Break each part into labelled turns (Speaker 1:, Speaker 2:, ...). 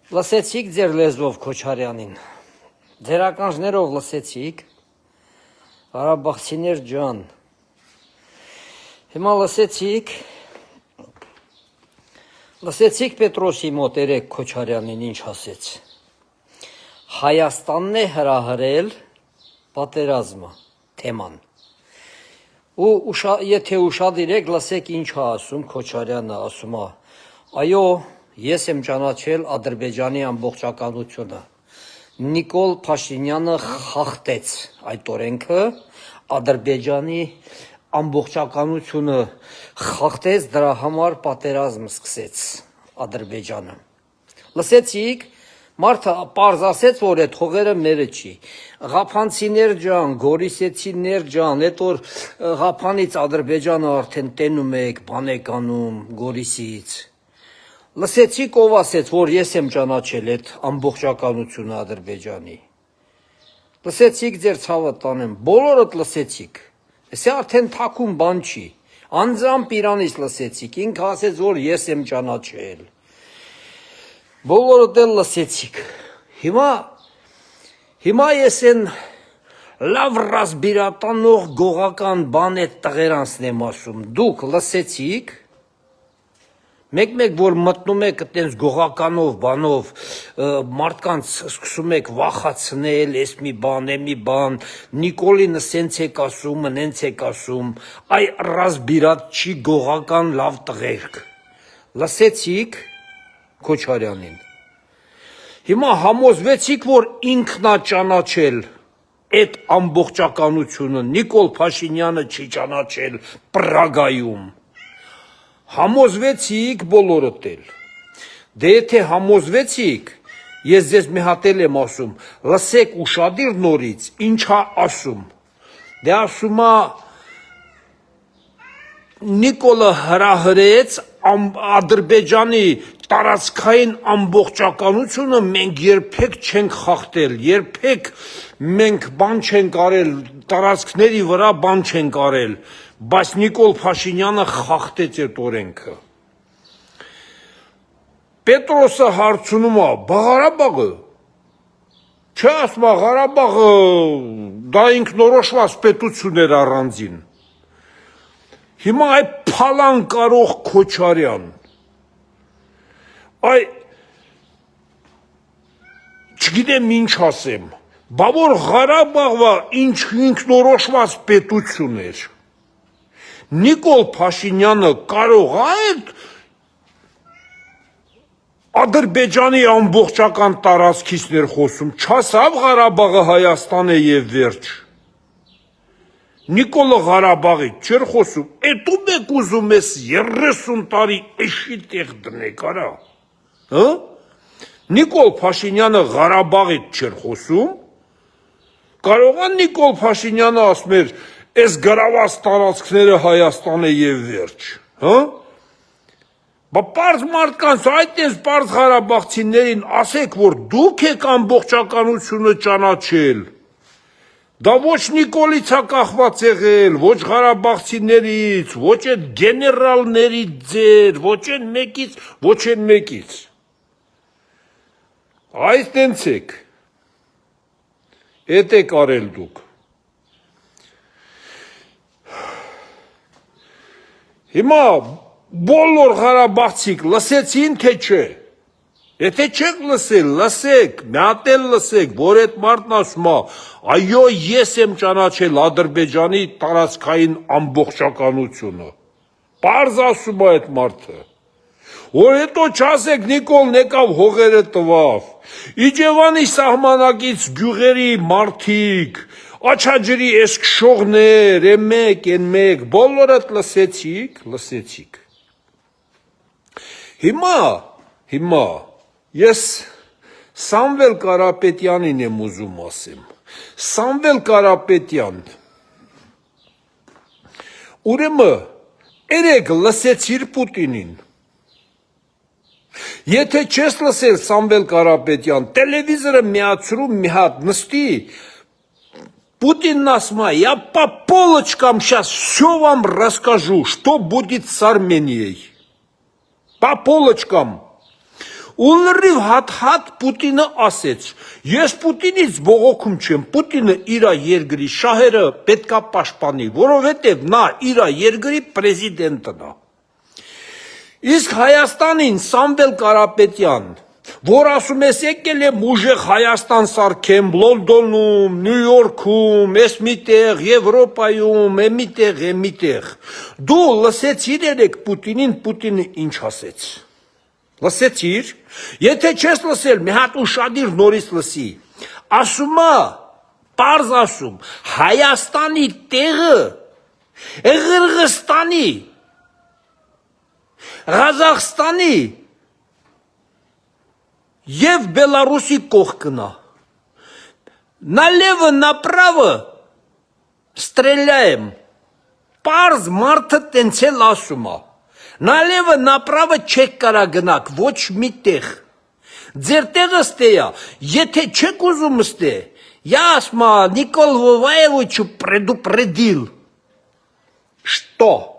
Speaker 1: Լսեցիք ձեր լեզվով Քոչարյանին, ձեր ականջներով լսեցիք, Ղարաբաղցիներ ջան, հիմա լսեցիք Պետրոսի մոտ երեկ Քոչարյանին ինչ ասեց, Հայաստանն է հրահրել պատերազմը, թեման, ու եթե ուշադիր եք լսեք ինչ է ասում Քոչարյանը, ասում է, այո, ես եմ ճանաչել Ադրբեջանի ամբողջականությունը, Նիկոլ Փաշինյանը խախտեց այդ օրենքը, Ադրբեջանի ամբողջականությունը խախտեց, դրա համար պատերազմ սկսեց Ադրբեջանը։ Լսեցիք, մարդը պարզ ասեց, որ այդ հողերը մերը չի։ Ղափանցիներ ջան, գորիսեցիներ ջան, այդ որ Ղափանից Ադրբեջանը արդեն տենում եք, բան եք անում Գորիսից։ Լսեցիք ով ասեց, որ ես եմ ճանաչել այդ ամբողջականությունը Ադրբեջանի։ Լսեցիք ձեր ցավը տանեմ, բոլորդ լսեցիք։ Էսի արդեն թաքուն բան չի։ Անձամբ Իրանից լսեցիք, ինքը ասեց, որ ես եմ ճանաչել։ Բոլորդ էլ լսեցիք։ Հիմա ես են լավ ռազմիրատանող գողական բան այդ տղերանցն եմ ասում։ Դուք լսեցիք։ Մեկ որ մտնում եք այտենց գողականով բանով, մարդկանց սկսում եք վախացնել, էս մի բան, Նիկոլինը սենց եք ասում, նենց եք ասում, այ ռազմիրատ չի գողական լավ տղերք։ Լսեցիք Քոչարյանին։ Հիմա համոզվեցիք, որ ինքն է ճանաչել այդ ամբողջականությունը, Նիկոլ Փաշինյանը չի ճանաչել Պրագայում։ Համոզվեցիք բոլորդ էլ։ Դե եթե համոզվեցիք, ես ձեզ մի հատ էլ եմ ասում, լսեք ուշադիր նորից, ինչ է ասում։ Դե ասում է Նիկոլը հրահրեց Ադրբեջանի տարածքային ամբողջականությունը մենք երբեք չենք խախտել, երբեք մենք բան չենք արել, տարածքների վրա բան չենք արել, բայց Նիկոլ Փաշինյանը խախտեց այդ օրենքը։ Պետրոսը հարցնում է, բա Ղարաբաղը, չէ ասում է Ղարաբաղը դա ինքնորոշված պետություն էր առանձին։ Հիմա այդ փալան կարող Քոչարյան, այ չգիտեմ ինչ ասեմ, բա որ Ղարաբաղը ինչ ինքնորոշված պետություն էր, Նիկոլ Փաշինյանը կարող է այդ Ադրբեջանի ամբողջական տարածքից ներխոսում, չասավ Ղարաբաղը Հայաստան է և վերջ, Նիկոլը Ղարաբաղից չէր խոսում, էտում եք ուզում ես 30 տարի էշի տեղ դնեք, արա, Նիկոլ Փաշինյանը Ղարաբաղից չէր խոսում, կարող է Նիկոլ Փաշինյանը ասում էր, այս գրաված տարածքները Հայաստան է և վերջ, Բա պարզ մարդկանց, այդպես պարզ Ղարաբաղցիներին ասեք, որ դուք եք ամբողջականությունը ճանաչել, դա ոչ Նիկոլից է կախված եղել, ոչ Ղարաբաղցիներից, ոչ այդ գեներալներից ձեր, ոչ են մեկից, այս տենց եք, էդ եք արել դուք, հիմա բոլոր Ղարաբաղցիք լսեցին, թե չէ, եթե չեք լսել, լսեք, մի հատ էլ լսեք, որ այդ մարդն ասում է, այո, ես եմ ճանաչել Ադրբեջանի տարածքային ամբողջականությունը, պարզ ասում է այդ մարդը, որ հետո չասեք Նիկոլն եկավ հողերը տվավ, Իջևանի սահմանակից գյուղերի մարդիկ, Աչաջրի էս քշողներ, են մեկ, բոլորդ լսեցիք, Հիմա ես Սամվել Կարապետյանին եմ ուզում ասեմ, Սամվել Կարապետյան, ուրեմն երեկ լսեցիր Պուտինին, եթե չես լսել Սամվել Կարապետյան, տելևիզորը միացրու մի հատ նստի, Путин нас я по полочкам сейчас все вам расскажу, что будет с Арменией. По полочкам.
Speaker 2: ու լրիվ հատ Պուտինը ասեց, ես Պուտինից բողոքում չեմ, Պուտինը իր երկրի շահերը պետքա պաշտպանի, որովհետև նա իր երկրի պրեզիդենտն է։ Իսկ Հայաստանին Սամվել Կարապետյան, որ ասում ես եկել եմ ուժեղ Հայաստան սարքեմ Լոնդոնում, Նյու Յորքում, ես միտեղ, Եվրոպայում, միտեղ, դու լսեցիր երեք Պուտինին, Պուտինը ինչ ասեց։ Լսեցիր, եթե չես լսել, մի հատ ուշադիր նորից լսի, ասում է, պարզ ասում, Հայաստանի տեղը, Ղրղստանի, Ղազախստանի և Բելարուսի կողքնա, налево, направо стреляем, պարզ մարդը տենցել ասում է, налево, направо չեք կարա գնաք, ոչ մի տեղ, ձեր տեղը ստեյա, եթե չեք ուզում ստե, я Никол Воваевичу предупредил, что?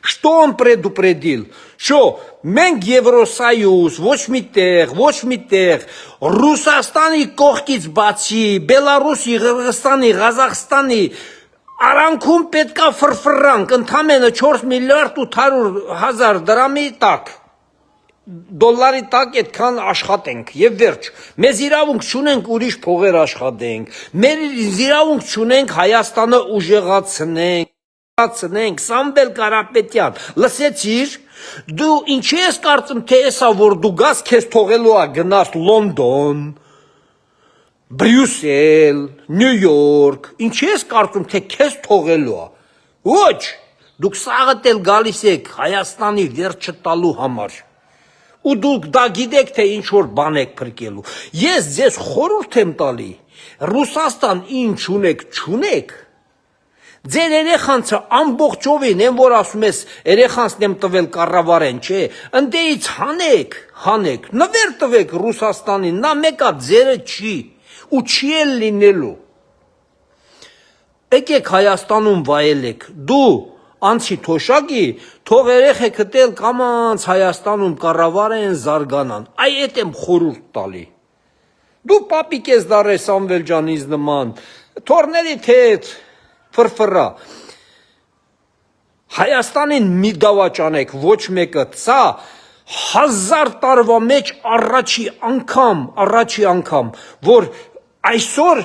Speaker 2: Что он предупредил? Что մենք Եվրոսայուզ, ոչ միտեղ, Ռուսաստանի կողքից բացի, Բելարուսի, Ղրղստանի, Ղազախստանի, արանքում պետքա ֆրֆրանք, ընդամենը 4 միլիարդ 800 հազար դրամի տակ, դոլարի տակ այդքան աշխատենք, և վերջ, մեզ իրավունք չունենք ուրիշ փողեր աշխատենք, մեր իրավունք չունենք Հայաստանը ուժեղացնենք, Սամվել Կարապետյան, լսեցիր, դու ինչի ես կարծում, թե եսա, որ դու գաս քեզ թողելու է գնաս Լոնդոն, Բրյուսել, Նյու Յորք, ինչի ես կարծում, թե քեզ թողելու է, ոչ, դուք սաղդ էլ գալիս եք Հայաստանի վերջը տալու համար, ու դուք դա գիտեք, թե ինչ որ բան եք փրկելու, ես ձեզ խորհուրդ եմ տալի, Ռուսաստան ինչ չունեք, ձեր երեխանցը ամբողջովին, են որ ասում ես, երեխանցն եմ տվել կառավարեն, չէ, ընդեից հանեք, նվեր տվեք Ռուսաստանին, նա մեկա ձերը չի, ու չի էլ լինելու, եկեք Հայաստանում վայելեք, դու անցի թոշակի, թող երեխեքդ էլ կամանց Հայաստանում կառավարեն զարգանան, այդ եմ խորհուրդ տալի, դու պապիկ ես դարել Սամվել ջան ինձ նման, թորների թեթ, ֆրֆրա, Հայաստանին մի դավաճանեք, ոչ մեկը, սա 1000 տարվա մեջ առաջի անգամ, որ այսօր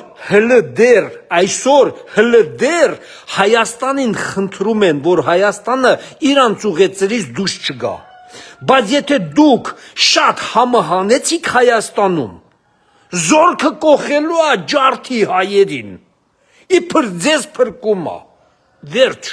Speaker 2: հլդեր Հայաստանին խնդրում են, որ Հայաստանը իրանց ուղեցրից դուս չգա, բայց եթե դուք շատ համահանեցիք Հայաստանում, զորքը կողելու է ջարդի հայերին, իբր ձեզ փրկում է, վերջ,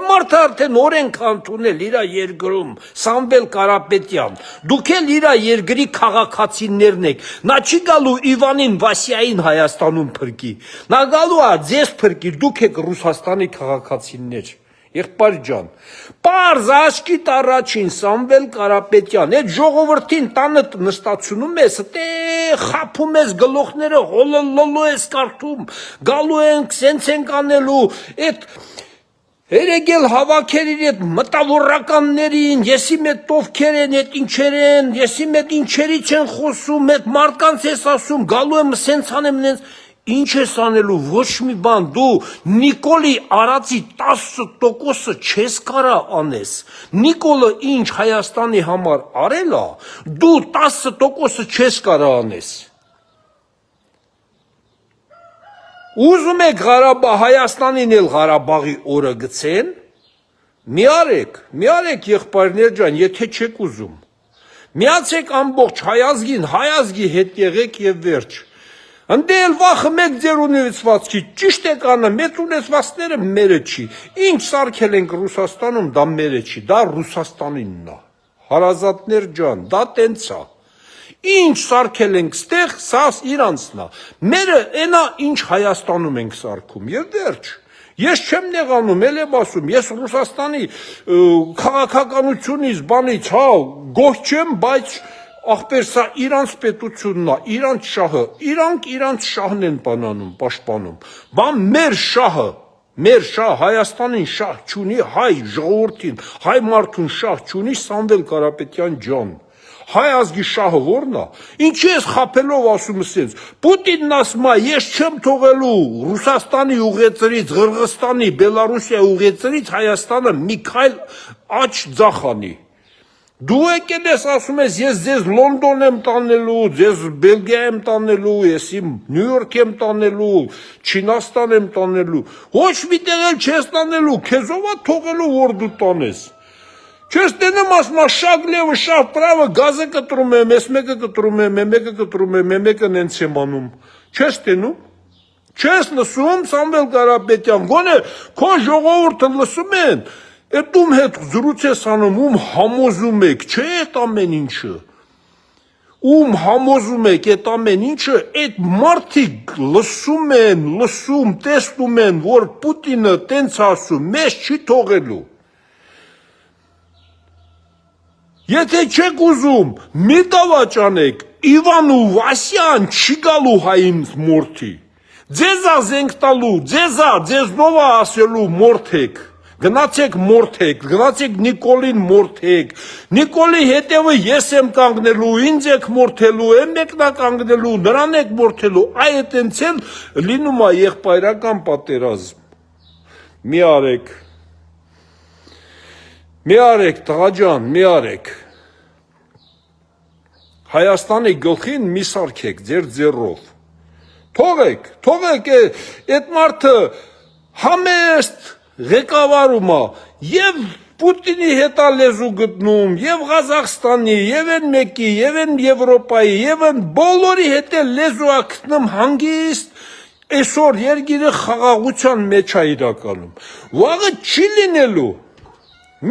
Speaker 2: մարդը արդեն օրենք ընդունել իր երկրում, Սամվել Կարապետյան, դուք էլ իր երկրի քաղաքացիներն եք, նա չի գալու Իվանին Վասիային Հայաստանում փրկի, նա գալու է ձեզ փրկի, դուք եք Ռուսաստանի քաղաքացիներ, եղբայր ջան, պարզ աչքիդ առաջին Սամվել Կարապետյան, այդ ժողովրդին տանը նստացնում ես, խափում ես գլուխները, հոլոլոլո ես կարդում, գալու ենք, սենց ենք անելու, այդ երեգել հավաքերին այդ մտավորականներին, եսի մետ ովքեր են, այդ ինչեր են, եսի մետ ինչերից են խոսում, այդ մարդկանց ես ասում, գալու եմ սենց անեմ, ինչ ես անելու, ոչ մի բան, դու Նիկոլի արածի 10% չես կարա անես, Նիկոլը ինչ Հայաստանի համար արել է, դու 10% չես կարա անես, ուզում եք Հայաստանին էլ Ղարաբաղի օրը գցեն, մի արեք եղբայրներ ջան, եթե չեք ուզում, միացեք ամբողջ հայազգի հետ եղեք և վերջ, Ընդ էլ վախը մեկ ձեր ունեցվածքի, ճիշտ եք անը, մեծ ունեցվածքները մերը չի, ինչ սարքել ենք Ռուսաստանում, դա մերը չի, դա Ռուսաստանինն է, հարազատներ ջան, դա տենց է, ինչ սարքել ենք ստեղ, սա իրանցն է, մերը ենա ինչ Հայաստանում ենք սարքում, և վերջ, ես չեմ նեղանում, էլ եմ ասում, ես Ռուսաստանի քաղաքականությունից բանից, գոհ չեմ, բայց ախպեր սա իրանց պետությունն է, իրանց շահը, իրանք իրանց շահն են պանանում, պաշտպանում, բան մեր շահը, Մեր շահ Հայաստանին շահ չունի հայ ժողովրդին, հայ մարդուն շահ չունի Սամվել Կարապետյան ջան։ Հայ ազգի շահը ո՞րն է։ Ինչի ես խաբելով ասում ես։ Պուտինն ասում է, ես չեմ թողելու Ռուսաստանի ուղեցրից, Ղրղստանի, Բելարուսիա ուղեցրից Հայաստանը մի քայլ աճ ձախանի։ Դու եկել ես ասում ես, ես ձեզ Լոնդոն եմ տանելու, ձեզ Բելգիա եմ տանելու, ես իմ Նյու Յորք եմ տանելու, Չինաստան եմ տանելու, ոչ մի տեղ էլ չես տանելու, քեզով է թողելու, որ դու տանես։ Չես տենում ասում է, շаг լևը, շаг պրավը, գազը կտրում եմ, ես մեկը կտրում եմ, մեկը կտրում եմ, մեկը նենց եմ անում։ Չես տենում։ Չես լսում, Սամվել Կարապետյան, գոնե քո ժողովուրդը լսում են, Էդ ում հետ զրույց ես անում, ում համոզում եք, չէ էդ ամեն ինչը։ Ում համոզում եք էդ ամեն ինչը, էդ մարդիկ լսում են, տեսնում են, որ Պուտինը տենց ասում, մեզ չի թողելու։ Եթե չեք ուզում, մի դավաճանեք, Իվան ու Վասյան չի գալու հային մորթի։ Ձեզա զենք տալու, ձեզնով ասելու մորթեք։ Գնացեք մորթեք, գնացեք Նիկոլին մորթեք, Նիկոլի հետևը ես եմ կանգնելու, ինձ եք մորթելու, եմ եկնա կանգնելու, նրան եք մորթելու, այ այտենց էլ լինում է եղբայրական պատերազմ։ Մի արեք, տղա ջան, մի արեք։ Հայաստանի գլխին մի սարքեք ձեր ձեռով։ Թողեք, այդ մարդը համեստ ղեկավարում է եւ Պուտինի հետ է լեզու գտնում, եւ Ղազախստանի, եւ այն մեկի, եւ այն Եվրոպայի, եւ այն բոլորի հետ է լեզու է գտնում հանգիստ, այսօր երկիրը խաղաղության մեջ է իրականում։ Վաղը չի լինելու։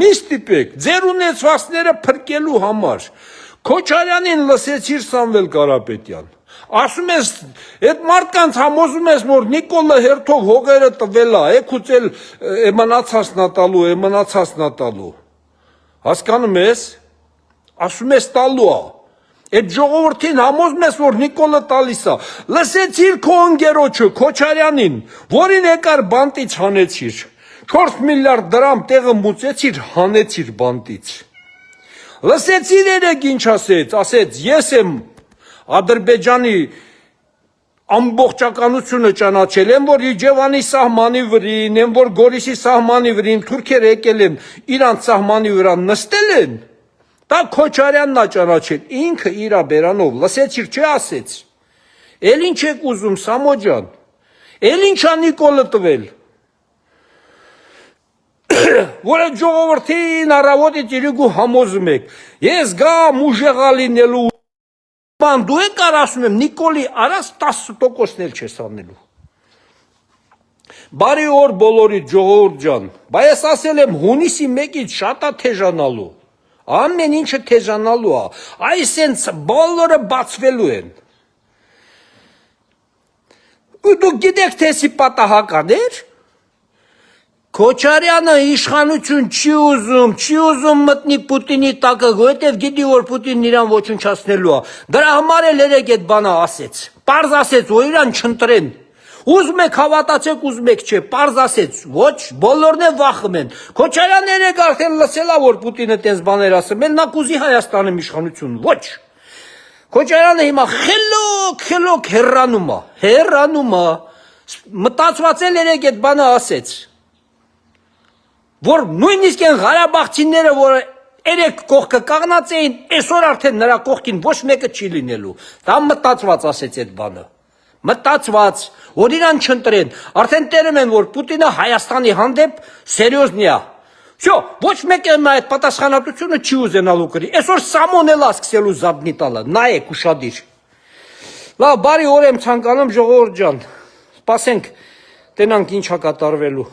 Speaker 2: Մի ստիպեք, ձեր ունեցվածքները փրկելու համար։ Քոչարյանին լսեցիր Սամվել Կարապետյան։ Ասում ես, այդ մարդկանց համոզում ես, որ Նիկոլը հերթով հողերը տվել է, եկուց էլ մնացած նատալու։ Հասկանում ես, ասում ես տալու է։ Այդ ժողովրդին համոզում ես, որ Նիկոլը տալիս է։ Լսեցիր քո ընկերոջը, Քոչարյանին, որին եկար բանտից հանեցիր։ 4 միլիարդ դրամ տեղը մուծեցիր, հանեցիր բանտից։ Լսեցիր երեք ինչ ասեց, ես եմ Ադրբեջանի ամբողջականությունը ճանաչել եմ, որ Իջևանի սահմանի վրին, եմ որ Գորիսի սահմանի վրին, թուրքեր եկել են, իրանց սահմանի վրա նստել են, դա Քոչարյանն է ճանաչել, ինքը իրա բերանով, լսեցիր չէ ասեց, էլ ինչ եք ուզում Սամո ջան, էլ ինչ է Նիկոլը տվել, որ այդ ժողովրդին առավոտից իրիկու համոզում եք, ես գամ ուժեղա լինելու, Բան դու եք ասում եմ, Նիկոլի արած 10%-ն էլ չես անելու։ Բարի օր բոլորիդ ժողովուրդ ջան, բայց ես ասել եմ հունիսի 1-ից շատ է թեժանալու, ամեն ինչը թեժանալու է, այսենց բոլորը բացվելու են։ Ու դուք գիտեք թե սի պատահականներ, Քոչարյանը իշխանություն չի ուզում մտնի Պուտինի տակը, որովհետև գիտի, որ Պուտինն իրան ոչնչացնելու է։ Դրա համար էլ երեք այդ բանը ասեց։ Պարզ ասեց, որ իրան չընտրեն։ Ուզում եք հավատացեք, ուզում եք չէ, պարզ ասեց, ոչ, բոլորն է վախում են։ Քոչարյանն երեք արդեն լսել է, որ Պուտինը տես բաներ ասում, էլ նա կուզի Հայաստանում իշխանություն, ոչ։ Քոչարյանը հիմա խելոք հեռանում է, մտածված էլ երեք այդ բանը ասեց։ Որ նույնիսկ են Ղարաբաղցիները, որ երեք կողքը կաղնած էին, այսօր արդեն նրա կողքին ոչ մեկը չի լինելու։ Դա մտածված ասեց այդ բանը։ Մտածված, որ իրան չընտրեն, արդեն տերում են, որ Պուտինը Հայաստանի հանդեպ սերիոզնի է։ Всё, ոչ մեկը այդ պատասխանատվությունը չի ուզենալու կրի։ Այսօր Սամոն էլ է սկսելու զադնի տալը, նայեք ուշադիր։ Լավ, բարի օր եմ ցանկանում ժողովուրդ ջան։ Սպասենք, տենանք ինչ է կատարվելու։